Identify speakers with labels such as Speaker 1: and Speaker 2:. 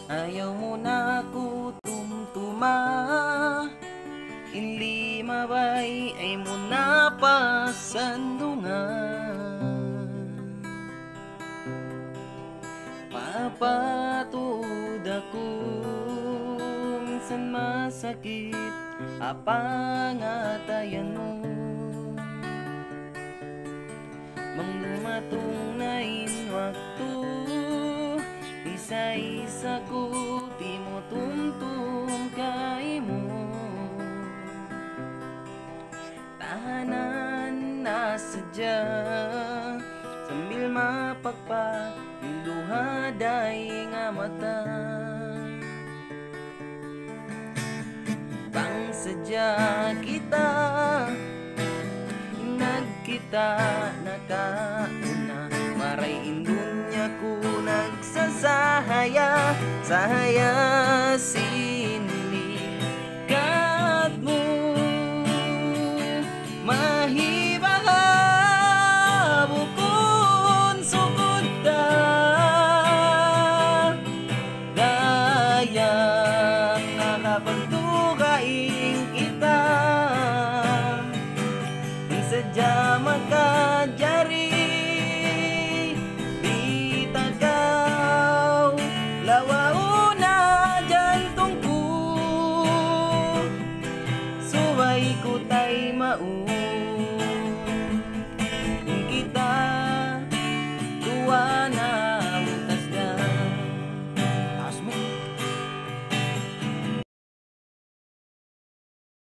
Speaker 1: Ayaw mo na ko tumtuma, hindi mabay ay mo na pasandungan. Papatud ako, minsan masakit apangatayan mo. Manglumatong na waktu, isa-isa ko di mo tumtum kay mo. Tahanan na sadya, sambil mapagpa yung luhaday nga mata. Pangsadya kita, nagkita nakauna, maray indunya ko nagsasahaya, sahaya sinikat mo. Mahibaga bukon sukod ta, dayang nakapagtukain kita, sadya magkajari, di tagaw lawao na jantong ko, suway ko tay mau.